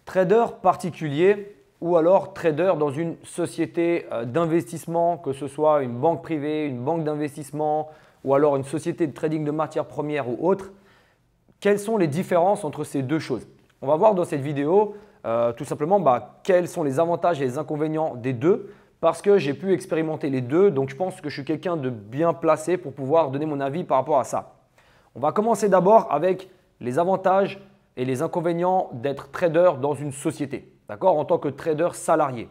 Trader particulier ou alors trader dans une société d'investissement, que ce soit une banque privée, une banque d'investissement ou alors une société de trading de matières premières ou autre, quelles sont les différences entre ces deux choses? On va voir dans cette vidéo tout simplement quels sont les avantages et les inconvénients des deux parce que j'ai pu expérimenter les deux, donc je pense que je suis quelqu'un de bien placé pour pouvoir donner mon avis par rapport à ça. On va commencer d'abord avec les avantages et les inconvénients d'être trader dans une société, d'accord, en tant que trader salarié.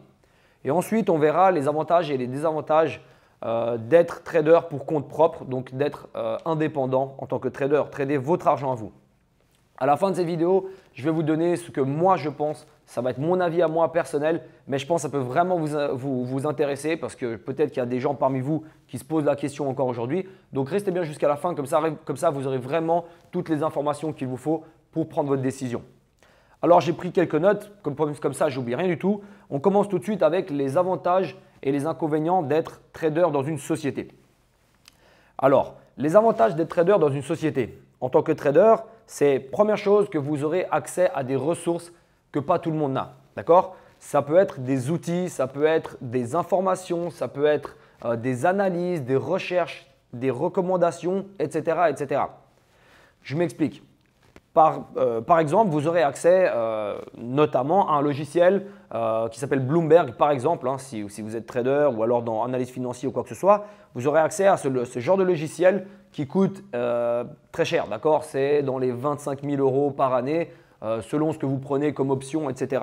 Et ensuite, on verra les avantages et les désavantages d'être trader pour compte propre, donc d'être indépendant en tant que trader, trader votre argent à vous. À la fin de cette vidéo, je vais vous donner ce que moi je pense. Ça va être mon avis à moi personnel, mais je pense que ça peut vraiment vous intéresser parce que peut-être qu'il y a des gens parmi vous qui se posent la question encore aujourd'hui. Donc restez bien jusqu'à la fin, comme ça vous aurez vraiment toutes les informations qu'il vous faut pour prendre votre décision. Alors j'ai pris quelques notes, comme ça j'oublie rien du tout. On commence tout de suite avec les avantages et les inconvénients d'être trader dans une société. Alors, les avantages d'être trader dans une société. En tant que trader, c'est première chose que vous aurez accès à des ressources que pas tout le monde n'a. D'accord? Ça peut être des outils, ça peut être des informations, ça peut être des analyses, des recherches, des recommandations, etc. etc. Je m'explique. Par exemple, vous aurez accès notamment à un logiciel qui s'appelle Bloomberg, par exemple, si vous êtes trader ou alors dans analyse financière ou quoi que ce soit, vous aurez accès à ce genre de logiciel qui coûte très cher. D'accord? C'est dans les 25 000 € par année selon ce que vous prenez comme option, etc.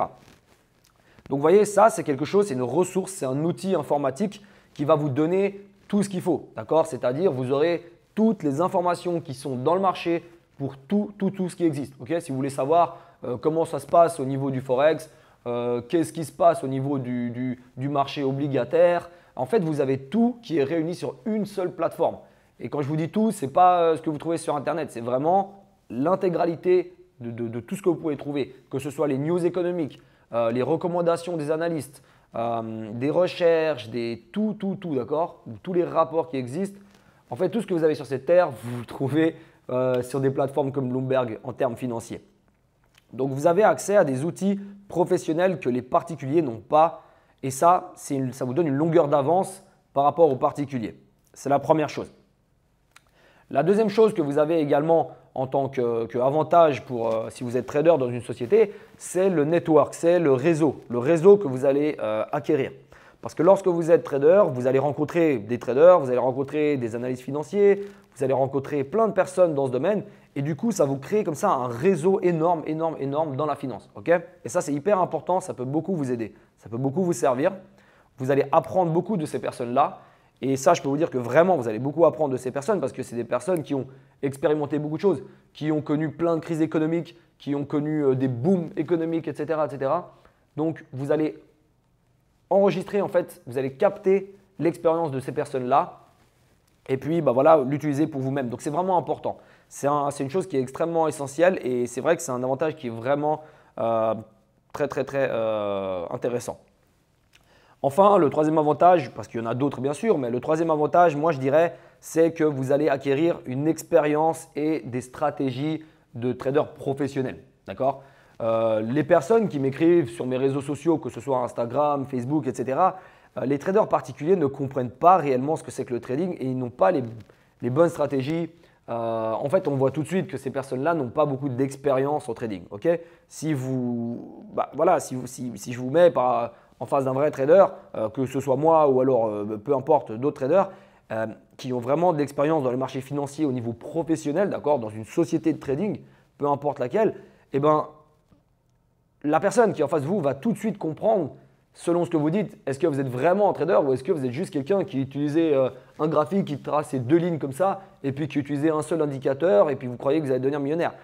Donc, vous voyez, ça, c'est quelque chose, c'est une ressource, c'est un outil informatique qui va vous donner tout ce qu'il faut. D'accord? C'est-à-dire, vous aurez toutes les informations qui sont dans le marché pour tout ce qui existe. Okay? Si vous voulez savoir comment ça se passe au niveau du Forex, qu'est-ce qui se passe au niveau du marché obligataire, en fait, vous avez tout qui est réuni sur une seule plateforme. Et quand je vous dis tout, ce n'est pas ce que vous trouvez sur Internet, c'est vraiment l'intégralité de tout ce que vous pouvez trouver, que ce soit les news économiques, les recommandations des analystes, des recherches, tout, d'accord? Tous les rapports qui existent. En fait, tout ce que vous avez sur cette terre, vous le trouvez sur des plateformes comme Bloomberg en termes financiers. Donc, vous avez accès à des outils professionnels que les particuliers n'ont pas. Et ça vous donne une longueur d'avance par rapport aux particuliers. C'est la première chose. La deuxième chose que vous avez également en tant qu'avantage si vous êtes trader dans une société, c'est le network, c'est le réseau que vous allez acquérir. Parce que lorsque vous êtes trader, vous allez rencontrer des traders, vous allez rencontrer des analystes financiers, vous allez rencontrer plein de personnes dans ce domaine et du coup, ça vous crée comme ça un réseau énorme dans la finance. Okay? Et ça, c'est hyper important, ça peut beaucoup vous aider, ça peut beaucoup vous servir. Vous allez apprendre beaucoup de ces personnes-là et ça, je peux vous dire que vraiment, vous allez beaucoup apprendre de ces personnes parce que c'est des personnes qui ont expérimenté beaucoup de choses, qui ont connu plein de crises économiques, qui ont connu des booms économiques, etc., etc. Donc, vous allez enregistrer, en fait, vous allez capter l'expérience de ces personnes-là et puis l'utiliser pour vous-même. Donc, c'est vraiment important. C'est une chose qui est extrêmement essentielle et c'est vrai que c'est un avantage qui est vraiment très intéressant. Enfin, le troisième avantage, parce qu'il y en a d'autres bien sûr, mais le troisième avantage, moi je dirais, c'est que vous allez acquérir une expérience et des stratégies de trader professionnels. D'accord? Les personnes qui m'écrivent sur mes réseaux sociaux, que ce soit Instagram, Facebook, etc., les traders particuliers ne comprennent pas réellement ce que c'est que le trading et ils n'ont pas les bonnes stratégies. En fait, on voit tout de suite que ces personnes-là n'ont pas beaucoup d'expérience en trading. Okay? Si je vous mets en face d'un vrai trader, que ce soit moi ou alors peu importe d'autres traders qui ont vraiment de l'expérience dans les marchés financiers au niveau professionnel, d'accord, dans une société de trading, peu importe laquelle, eh ben, la personne qui est en face de vous va tout de suite comprendre selon ce que vous dites, est-ce que vous êtes vraiment un trader ou est-ce que vous êtes juste quelqu'un qui utilisait un graphique qui traçait deux lignes comme ça et puis qui utilisait un seul indicateur et puis vous croyez que vous allez devenir millionnaire.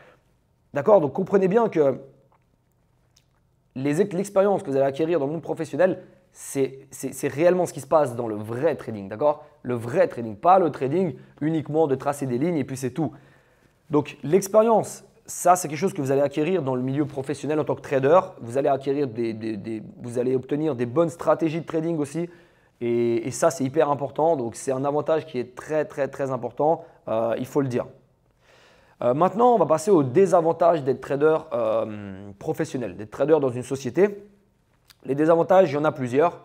D'accord? Donc comprenez bien que l'expérience que vous allez acquérir dans le monde professionnel, c'est réellement ce qui se passe dans le vrai trading. D'accord? Le vrai trading, pas le trading uniquement de tracer des lignes et puis c'est tout. Donc l'expérience, ça, c'est quelque chose que vous allez acquérir dans le milieu professionnel en tant que trader. Vous allez acquérir vous allez obtenir des bonnes stratégies de trading aussi. Et ça, c'est hyper important. Donc, c'est un avantage qui est très important. Il faut le dire. Maintenant, on va passer aux désavantages d'être trader professionnel, d'être trader dans une société. Les désavantages, il y en a plusieurs.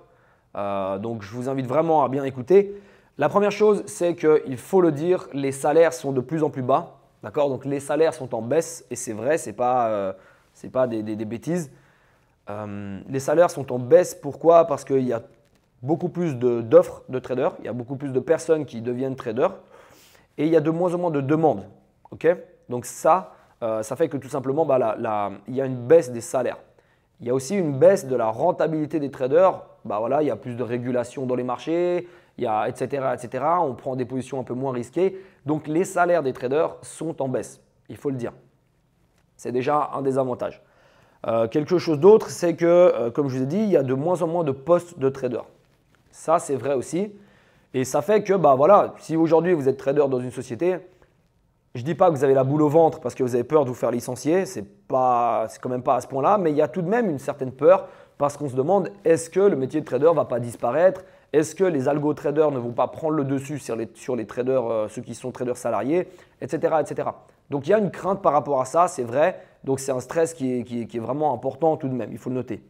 Donc, je vous invite vraiment à bien écouter. La première chose, c'est qu'il faut le dire, les salaires sont de plus en plus bas. D'accord? Donc, les salaires sont en baisse et c'est vrai, ce n'est pas des bêtises. Les salaires sont en baisse. Pourquoi? Parce qu'il y a beaucoup plus d'offres de traders. Il y a beaucoup plus de personnes qui deviennent traders et il y a de moins en moins de demandes. Okay? Donc, ça fait que tout simplement, il y a une baisse des salaires. Il y a aussi une baisse de la rentabilité des traders. Voilà, il y a plus de régulation dans les marchés, etc., etc. On prend des positions un peu moins risquées. Donc, les salaires des traders sont en baisse, il faut le dire. C'est déjà un des avantages. Quelque chose d'autre, c'est que, comme je vous ai dit, il y a de moins en moins de postes de traders. Ça, c'est vrai aussi. Et ça fait que, voilà, si aujourd'hui vous êtes trader dans une société, je ne dis pas que vous avez la boule au ventre parce que vous avez peur de vous faire licencier, c'est quand même pas à ce point-là, mais il y a tout de même une certaine peur parce qu'on se demande est-ce que le métier de trader ne va pas disparaître? Est-ce que les algo-traders ne vont pas prendre le dessus sur les traders, ceux qui sont traders salariés, etc., etc. Donc il y a une crainte par rapport à ça, c'est vrai. Donc c'est un stress qui est vraiment important tout de même, il faut le noter.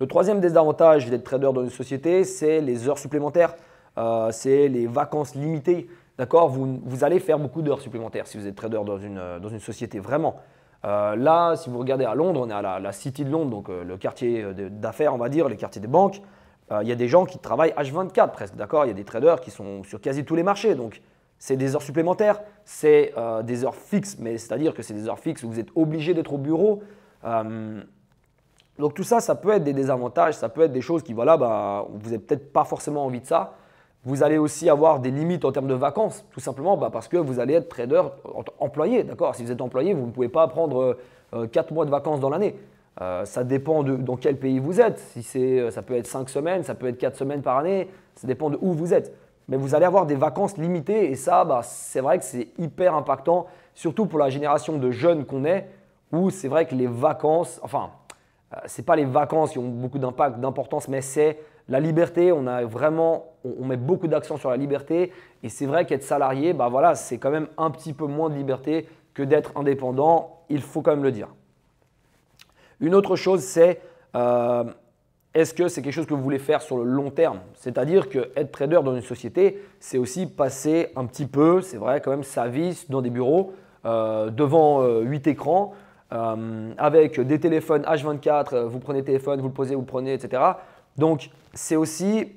Le troisième désavantage d'être trader dans une société, c'est les heures supplémentaires, c'est les vacances limitées. D'accord, vous allez faire beaucoup d'heures supplémentaires si vous êtes trader dans une société, vraiment. Là, si vous regardez à Londres, on est à la City de Londres, donc le quartier d'affaires, on va dire, le quartier des banques. Il y a des gens qui travaillent H24 presque, d'accord. Il y a des traders qui sont sur quasi tous les marchés, donc c'est des heures supplémentaires, c'est des heures fixes, mais c'est-à-dire que c'est des heures fixes où vous êtes obligé d'être au bureau. Donc tout ça, ça peut être des désavantages, ça peut être des choses qui, voilà, vous n'avez peut-être pas forcément envie de ça. Vous allez aussi avoir des limites en termes de vacances, tout simplement parce que vous allez être trader employé. D'accord? Si vous êtes employé, vous ne pouvez pas prendre 4 mois de vacances dans l'année. Ça dépend dans quel pays vous êtes. Ça peut être 5 semaines, ça peut être 4 semaines par année. Ça dépend de où vous êtes. Mais vous allez avoir des vacances limitées et ça, c'est vrai que c'est hyper impactant, surtout pour la génération de jeunes qu'on est, où c'est vrai que les vacances, ce n'est pas les vacances qui ont beaucoup d'impact, d'importance, mais c'est la liberté. On met beaucoup d'accent sur la liberté et c'est vrai qu'être salarié, voilà, c'est quand même un petit peu moins de liberté que d'être indépendant, il faut quand même le dire. Une autre chose, c'est est-ce que c'est quelque chose que vous voulez faire sur le long terme? C'est-à-dire qu'être trader dans une société, c'est aussi passer un petit peu, c'est vrai quand même, sa vie dans des bureaux devant 8 écrans avec des téléphones H24, vous prenez le téléphone, vous le posez, vous le prenez, etc. Donc, c'est aussi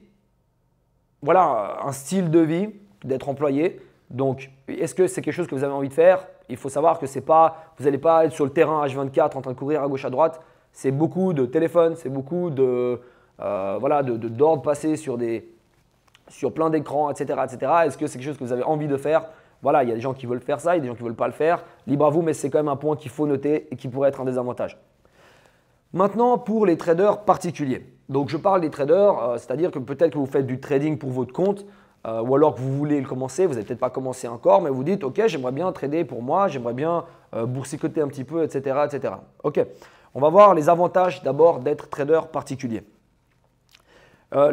un style de vie d'être employé. Donc, est-ce que c'est quelque chose que vous avez envie de faire? Il faut savoir que vous n'allez pas être sur le terrain H24 en train de courir à gauche à droite. C'est beaucoup de téléphones, c'est beaucoup d'ordres passés sur plein d'écrans, etc., etc. Est-ce que c'est quelque chose que vous avez envie de faire? Voilà, il y a des gens qui veulent faire ça, il y a des gens qui ne veulent pas le faire. Libre à vous, mais c'est quand même un point qu'il faut noter et qui pourrait être un désavantage. Maintenant, pour les traders particuliers. Donc, je parle des traders, c'est-à-dire que peut-être que vous faites du trading pour votre compte ou alors que vous voulez le commencer, vous n'avez peut-être pas commencé encore, mais vous dites « Ok, j'aimerais bien trader pour moi, j'aimerais bien boursicoter un petit peu, etc. etc. » Ok, on va voir les avantages d'abord d'être trader particulier.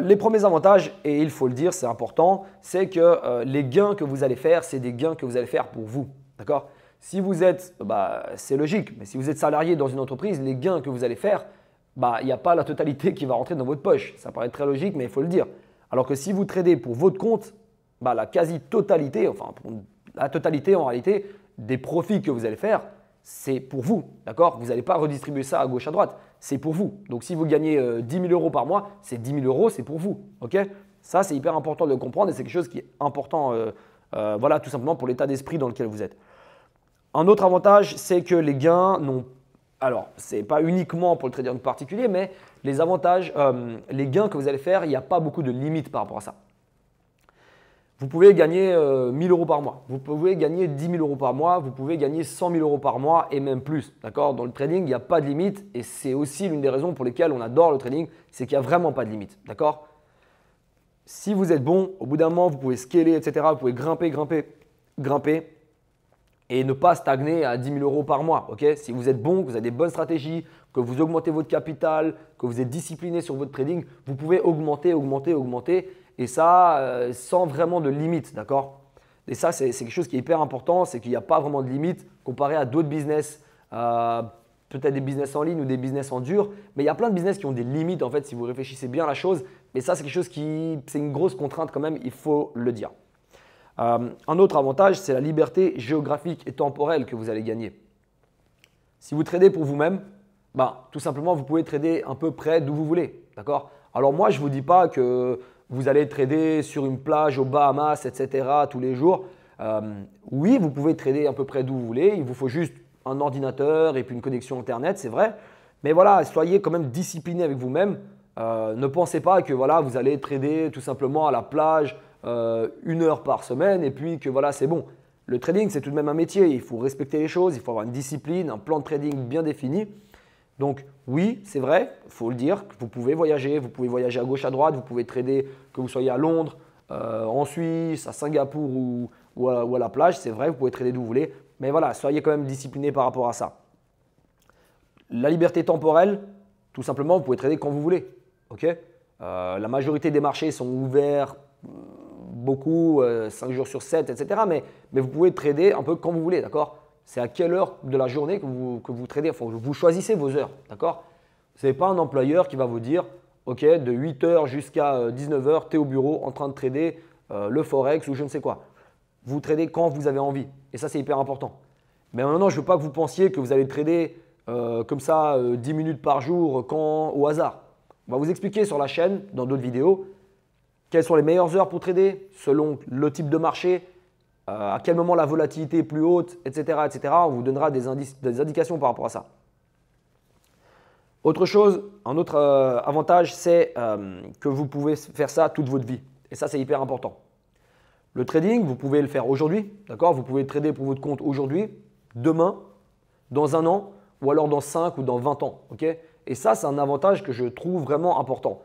Les premiers avantages, et il faut le dire, c'est important, c'est que les gains que vous allez faire, c'est des gains que vous allez faire pour vous. D'accord? Si vous êtes, c'est logique, mais si vous êtes salarié dans une entreprise, les gains que vous allez faire, il n'y a pas la totalité qui va rentrer dans votre poche. Ça paraît très logique, mais il faut le dire. Alors que si vous tradez pour votre compte, la quasi-totalité, la totalité en réalité des profits que vous allez faire, c'est pour vous. D'accord? Vous n'allez pas redistribuer ça à gauche, à droite. C'est pour vous. Donc, si vous gagnez 10 000 euros par mois, c'est 10 000 euros, c'est pour vous. Ok? Ça, c'est hyper important de le comprendre et c'est quelque chose qui est important tout simplement pour l'état d'esprit dans lequel vous êtes. Un autre avantage, c'est que les gains n'ont… Alors, ce n'est pas uniquement pour le trader en particulier, mais les avantages, les gains que vous allez faire, il n'y a pas beaucoup de limites par rapport à ça. Vous pouvez gagner 1 000 euros par mois, vous pouvez gagner 10 000 euros par mois, vous pouvez gagner 100 000 euros par mois et même plus. D'accord? Dans le trading, il n'y a pas de limite et c'est aussi l'une des raisons pour lesquelles on adore le trading, c'est qu'il n'y a vraiment pas de limite. D'accord? Si vous êtes bon, au bout d'un moment, vous pouvez scaler, etc. Vous pouvez grimper et ne pas stagner à 10 000 euros par mois. Okay? Si vous êtes bon, que vous avez des bonnes stratégies, que vous augmentez votre capital, que vous êtes discipliné sur votre trading, vous pouvez augmenter. Et ça, sans vraiment de limite, d'accord? Et ça, c'est quelque chose qui est hyper important, c'est qu'il n'y a pas vraiment de limite comparé à d'autres business, peut-être des business en ligne ou des business en dur. Mais il y a plein de business qui ont des limites en fait si vous réfléchissez bien à la chose. Mais ça, c'est quelque chose c'est une grosse contrainte quand même, il faut le dire. Un autre avantage, c'est la liberté géographique et temporelle que vous allez gagner. Si vous tradez pour vous-même, tout simplement, vous pouvez trader un peu près d'où vous voulez. D'accord? Alors moi, je ne vous dis pas que vous allez trader sur une plage aux Bahamas, etc. tous les jours. Oui, vous pouvez trader à peu près d'où vous voulez. Il vous faut juste un ordinateur et puis une connexion Internet, c'est vrai. Mais voilà, soyez quand même discipliné avec vous-même. Ne pensez pas que voilà, vous allez trader tout simplement à la plage 1 heure par semaine et puis que voilà, c'est bon. Le trading, c'est tout de même un métier. Il faut respecter les choses, il faut avoir une discipline, un plan de trading bien défini. Donc oui, c'est vrai, il faut le dire, vous pouvez voyager à gauche, à droite, vous pouvez trader que vous soyez à Londres, en Suisse, à Singapour ou à la plage, c'est vrai, vous pouvez trader d'où vous voulez. Mais voilà, soyez quand même discipliné par rapport à ça. La liberté temporelle, tout simplement, vous pouvez trader quand vous voulez. Okay, la majorité des marchés sont ouverts beaucoup, 5 jours sur 7, etc. Mais vous pouvez trader un peu quand vous voulez, d'accord? C'est à quelle heure de la journée que vous tradez. Vous choisissez vos heures, d'accord? Ce n'est pas un employeur qui va vous dire, ok, de 8 h jusqu'à 19 h, tu es au bureau en train de trader le Forex ou je ne sais quoi. Vous tradez quand vous avez envie. Et ça, c'est hyper important. Mais maintenant, je ne veux pas que vous pensiez que vous allez trader comme ça 10 minutes par jour au hasard. On va vous expliquer sur la chaîne, dans d'autres vidéos, quelles sont les meilleures heures pour trader selon le type de marché, à quel moment la volatilité est plus haute, etc. etc. On vous donnera des indications par rapport à ça. Autre chose, un autre avantage, c'est que vous pouvez faire ça toute votre vie. Et ça, c'est hyper important. Le trading, vous pouvez le faire aujourd'hui, d'accord? Vous pouvez trader pour votre compte aujourd'hui, demain, dans 1 an, ou alors dans 5 ou dans 20 ans. Okay? Et ça, c'est un avantage que je trouve vraiment important.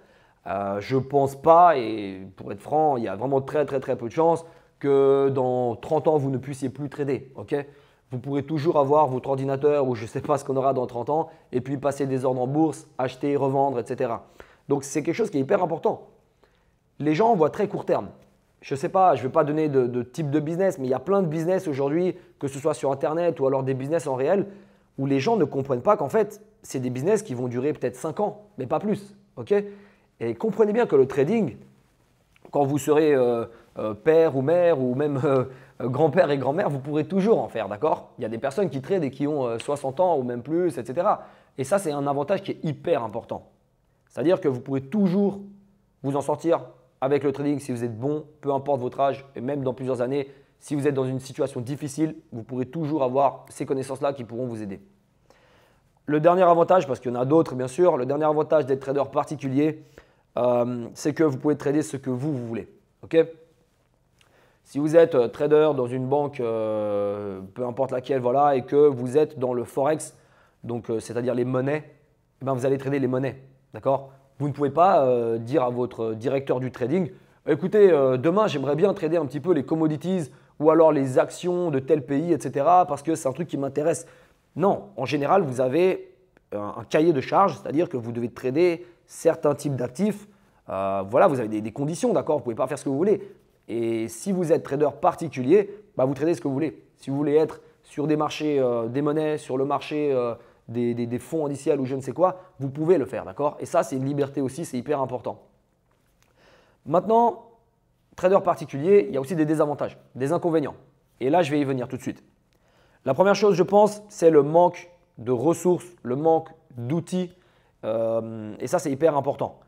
Je ne pense pas, et pour être franc, il y a vraiment très peu de chances que dans 30 ans, vous ne puissiez plus trader. Okay? Vous pourrez toujours avoir votre ordinateur ou je ne sais pas ce qu'on aura dans 30 ans et puis passer des ordres en bourse, acheter, revendre, etc. Donc, c'est quelque chose qui est hyper important. Les gens voient très court terme. Je ne sais pas, je ne vais pas donner de type de business, mais il y a plein de business aujourd'hui, que ce soit sur Internet ou alors des business en réel, où les gens ne comprennent pas qu'en fait, c'est des business qui vont durer peut-être 5 ans, mais pas plus. Okay? Et comprenez bien que le trading, quand vous serez père ou mère ou même grand-père et grand-mère, vous pourrez toujours en faire, d'accord? Il y a des personnes qui tradent et qui ont 60 ans ou même plus, etc. Et ça, c'est un avantage qui est hyper important. C'est-à-dire que vous pourrez toujours vous en sortir avec le trading si vous êtes bon, peu importe votre âge et même dans plusieurs années. Si vous êtes dans une situation difficile, vous pourrez toujours avoir ces connaissances-là qui pourront vous aider. Le dernier avantage, parce qu'il y en a d'autres bien sûr, le dernier avantage d'être trader particulier, c'est que vous pouvez trader ce que vous voulez. Okay? Si vous êtes trader dans une banque, peu importe laquelle, voilà, et que vous êtes dans le Forex, donc c'est-à-dire les monnaies, eh bien, vous allez trader les monnaies. D'accord? Vous ne pouvez pas dire à votre directeur du trading, écoutez, demain j'aimerais bien trader un petit peu les commodities ou alors les actions de tel pays, etc. parce que c'est un truc qui m'intéresse. Non, en général, vous avez un cahier de charges, c'est-à-dire que vous devez trader certains types d'actifs. Voilà, vous avez des conditions, d'accord? Vous ne pouvez pas faire ce que vous voulez. Et si vous êtes trader particulier, vous tradez ce que vous voulez. Si vous voulez être sur des marchés des monnaies, sur le marché des fonds indiciels ou je ne sais quoi, vous pouvez le faire, d'accord? Et ça, c'est une liberté aussi, c'est hyper important. Maintenant, trader particulier, il y a aussi des désavantages, des inconvénients. Et là, je vais y venir tout de suite. La première chose, je pense, c'est le manque de ressources, le manque d'outils. Et ça, c'est hyper important.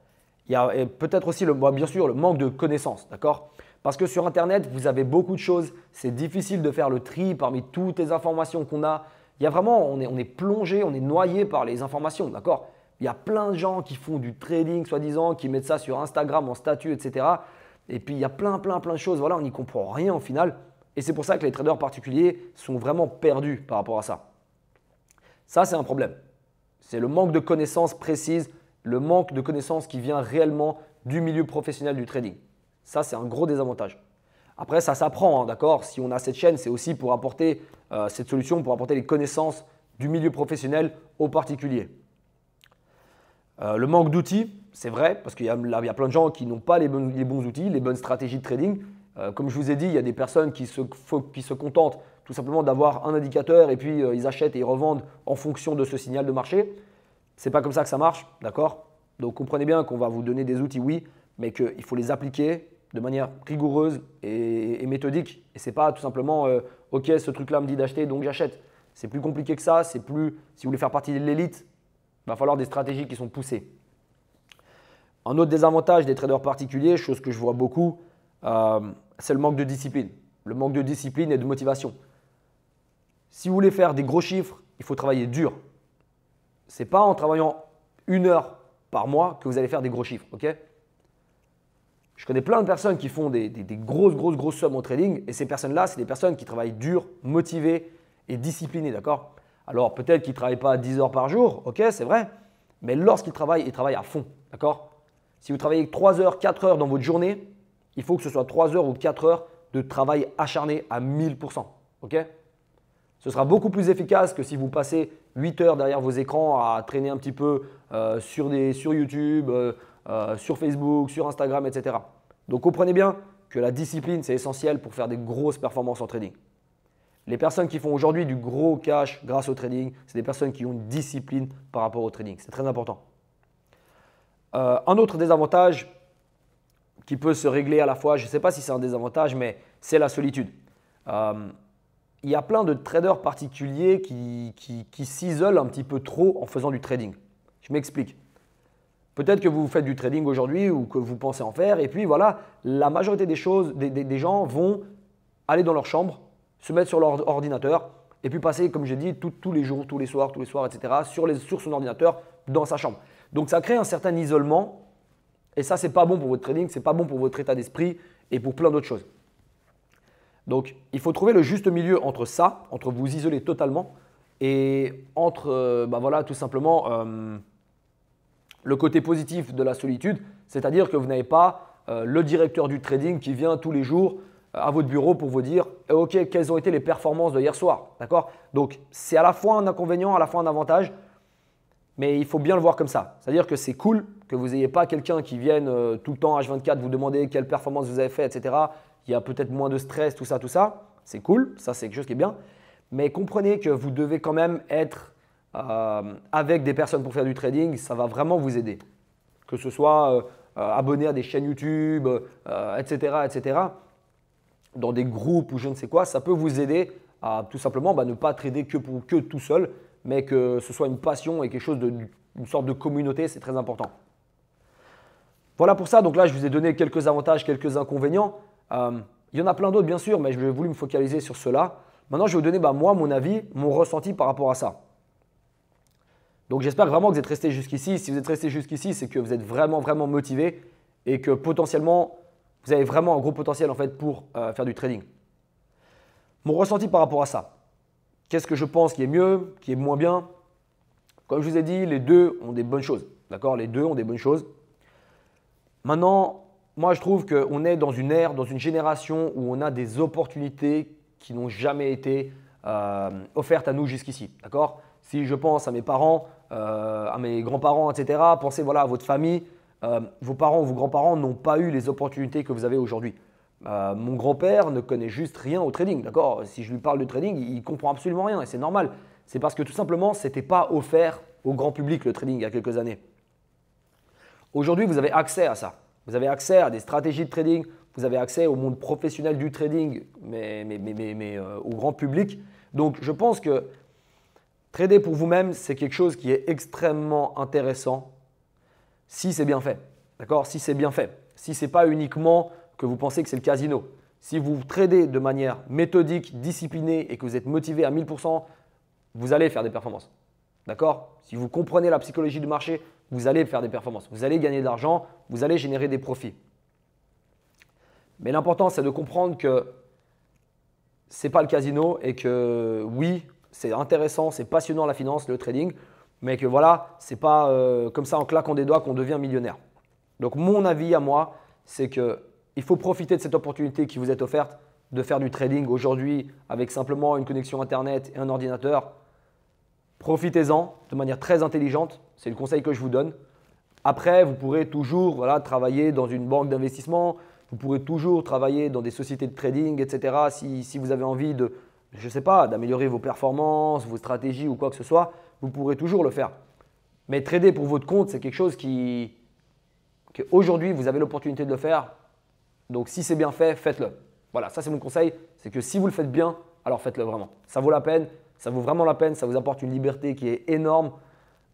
Il y a peut-être aussi, bien sûr, le manque de connaissances, d'accord? Parce que sur Internet, vous avez beaucoup de choses. C'est difficile de faire le tri parmi toutes les informations qu'on a. Il y a vraiment, on est plongé, on est noyé par les informations, d'accord? Il y a plein de gens qui font du trading, soi-disant, qui mettent ça sur Instagram en statut, etc. Et puis, il y a plein de choses. Voilà, on n'y comprend rien au final. Et c'est pour ça que les traders particuliers sont vraiment perdus par rapport à ça. Ça, c'est un problème. C'est le manque de connaissances précises, le manque de connaissances qui vient réellement du milieu professionnel du trading. Ça, c'est un gros désavantage. Après, ça s'apprend, hein, d'accord? Si on a cette chaîne, c'est aussi pour apporter cette solution, pour apporter les connaissances du milieu professionnel aux particuliers. Le manque d'outils, c'est vrai, parce qu'il y a plein de gens qui n'ont pas les bons outils, les bonnes stratégies de trading. Comme je vous ai dit, il y a des personnes qui se contentent tout simplement d'avoir un indicateur et puis ils achètent et ils revendent en fonction de ce signal de marché. Ce n'est pas comme ça que ça marche, d'accord? Donc comprenez bien qu'on va vous donner des outils, oui, mais qu'il faut les appliquer de manière rigoureuse et méthodique. Et ce n'est pas tout simplement ok, ce truc-là me dit d'acheter, donc j'achète. C'est plus compliqué que ça. C'est plus, si vous voulez faire partie de l'élite, il va falloir des stratégies qui sont poussées. Un autre désavantage des traders particuliers, chose que je vois beaucoup, c'est le manque de discipline. Le manque de discipline et de motivation. Si vous voulez faire des gros chiffres, il faut travailler dur. Ce n'est pas en travaillant 1 heure par mois que vous allez faire des gros chiffres. Okay, je connais plein de personnes qui font des grosses sommes au trading et ces personnes-là, c'est des personnes qui travaillent dur, motivées et disciplinées. D'accord? Alors peut-être qu'ils ne travaillent pas 10 heures par jour, ok, c'est vrai, mais lorsqu'ils travaillent, ils travaillent à fond. D'accord? Si vous travaillez 3 heures, 4 heures dans votre journée, il faut que ce soit 3 heures ou 4 heures de travail acharné à 1000%. Ok? Ce sera beaucoup plus efficace que si vous passez 8 heures derrière vos écrans à traîner un petit peu sur YouTube, sur Facebook, sur Instagram, etc. Donc comprenez bien que la discipline, c'est essentiel pour faire des grosses performances en trading. Les personnes qui font aujourd'hui du gros cash grâce au trading, c'est des personnes qui ont une discipline par rapport au trading. C'est très important. Un autre désavantage qui peut se régler à la fois, je ne sais pas si c'est un désavantage, mais c'est la solitude. Il y a plein de traders particuliers qui s'isolent un petit peu trop en faisant du trading. Je m'explique. Peut-être que vous faites du trading aujourd'hui ou que vous pensez en faire et puis voilà, la majorité des gens vont aller dans leur chambre, se mettre sur leur ordinateur et puis passer, comme j'ai dit, tous les jours, tous les soirs, etc. sur son ordinateur dans sa chambre. Donc ça crée un certain isolement et ça, ce n'est pas bon pour votre trading, ce n'est pas bon pour votre état d'esprit et pour plein d'autres choses. Donc, il faut trouver le juste milieu entre ça, entre vous isoler totalement et entre tout simplement le côté positif de la solitude, c'est-à-dire que vous n'avez pas le directeur du trading qui vient tous les jours à votre bureau pour vous dire ok, quelles ont été les performances de hier soir. D'accord? Donc, c'est à la fois un inconvénient, à la fois un avantage, mais il faut bien le voir comme ça. C'est-à-dire que c'est cool que vous n'ayez pas quelqu'un qui vienne tout le temps H24 vous demander quelle performance vous avez fait, etc. Il y a peut-être moins de stress, tout ça. C'est cool, ça c'est quelque chose qui est bien. Mais comprenez que vous devez quand même être avec des personnes pour faire du trading, ça va vraiment vous aider. Que ce soit abonné à des chaînes YouTube, etc. Dans des groupes ou je ne sais quoi, ça peut vous aider à tout simplement ne pas trader que tout seul, mais que ce soit une passion et quelque chose une sorte de communauté, c'est très important. Voilà pour ça. Donc là, je vous ai donné quelques avantages, quelques inconvénients. Il y en a plein d'autres bien sûr, mais je vais voulu me focaliser sur cela. Maintenant, je vais vous donner moi mon avis, mon ressenti par rapport à ça. Donc j'espère vraiment que vous êtes resté jusqu'ici. Si vous êtes resté jusqu'ici, c'est que vous êtes vraiment motivé et que potentiellement, vous avez vraiment un gros potentiel en fait pour faire du trading. Mon ressenti par rapport à ça. Qu'est-ce que je pense qui est mieux, qui est moins bien? Comme je vous ai dit, les deux ont des bonnes choses. D'accord? Les deux ont des bonnes choses. Maintenant, moi, je trouve qu'on est dans une ère, dans une génération où on a des opportunités qui n'ont jamais été offertes à nous jusqu'ici. D'accord? Si je pense à mes parents, à mes grands-parents, etc., pensez voilà, à votre famille. Vos parents ou vos grands-parents n'ont pas eu les opportunités que vous avez aujourd'hui. Mon grand-père ne connaît juste rien au trading. D'accord? Si je lui parle de trading, il ne comprend absolument rien et c'est normal. C'est parce que tout simplement, ce n'était pas offert au grand public le trading il y a quelques années. Aujourd'hui, vous avez accès à ça. Vous avez accès à des stratégies de trading, vous avez accès au monde professionnel du trading, mais au grand public. Donc, je pense que trader pour vous-même, c'est quelque chose qui est extrêmement intéressant si c'est bien fait. D'accord? Si c'est bien fait. Si ce n'est pas uniquement que vous pensez que c'est le casino. Si vous tradez de manière méthodique, disciplinée et que vous êtes motivé à 1000%, vous allez faire des performances. D'accord? Si vous comprenez la psychologie du marché, vous allez faire des performances. Vous allez gagner de l'argent, vous allez générer des profits. Mais l'important, c'est de comprendre que ce n'est pas le casino et que oui, c'est intéressant, c'est passionnant la finance, le trading, mais que voilà, ce n'est pas comme ça en claquant des doigts qu'on devient millionnaire. Donc mon avis à moi, c'est qu'il faut profiter de cette opportunité qui vous est offerte de faire du trading aujourd'hui avec simplement une connexion Internet et un ordinateur. Profitez-en de manière très intelligente, c'est le conseil que je vous donne. Après, vous pourrez toujours travailler dans une banque d'investissement, Vous pourrez toujours travailler dans des sociétés de trading, etc. Si vous avez envie de, je sais pas, d'améliorer vos performances, vos stratégies ou quoi que ce soit, vous pourrez toujours le faire. Mais trader pour votre compte, c'est quelque chose qu'aujourd'hui, vous avez l'opportunité de le faire. Donc, si c'est bien fait, faites-le. Voilà, ça c'est mon conseil. C'est que si vous le faites bien, alors faites-le vraiment. Ça vaut la peine, ça vaut vraiment la peine. Ça vous apporte une liberté qui est énorme,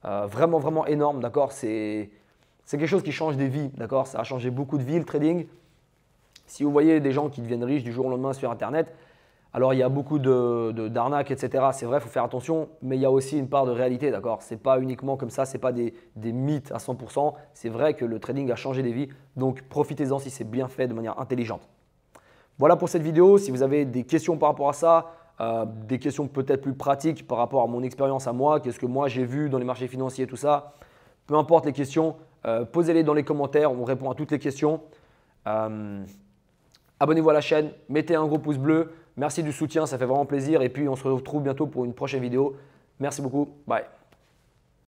vraiment, vraiment énorme. D'accord, c'est quelque chose qui change des vies. D'accord, ça a changé beaucoup de vies le trading. Si vous voyez des gens qui deviennent riches du jour au lendemain sur Internet, alors il y a beaucoup d'arnaques, etc. C'est vrai, il faut faire attention, mais il y a aussi une part de réalité, d'accord? Ce n'est pas uniquement comme ça, ce n'est pas des mythes à 100%. C'est vrai que le trading a changé des vies, donc profitez-en si c'est bien fait de manière intelligente. Voilà pour cette vidéo. Si vous avez des questions par rapport à ça, des questions peut-être plus pratiques par rapport à mon expérience à moi, qu'est-ce que moi j'ai vu dans les marchés financiers, tout ça, peu importe les questions, posez-les dans les commentaires, on répond à toutes les questions. Abonnez-vous à la chaîne, mettez un gros pouce bleu. Merci du soutien, ça fait vraiment plaisir. Et puis, on se retrouve bientôt pour une prochaine vidéo. Merci beaucoup. Bye.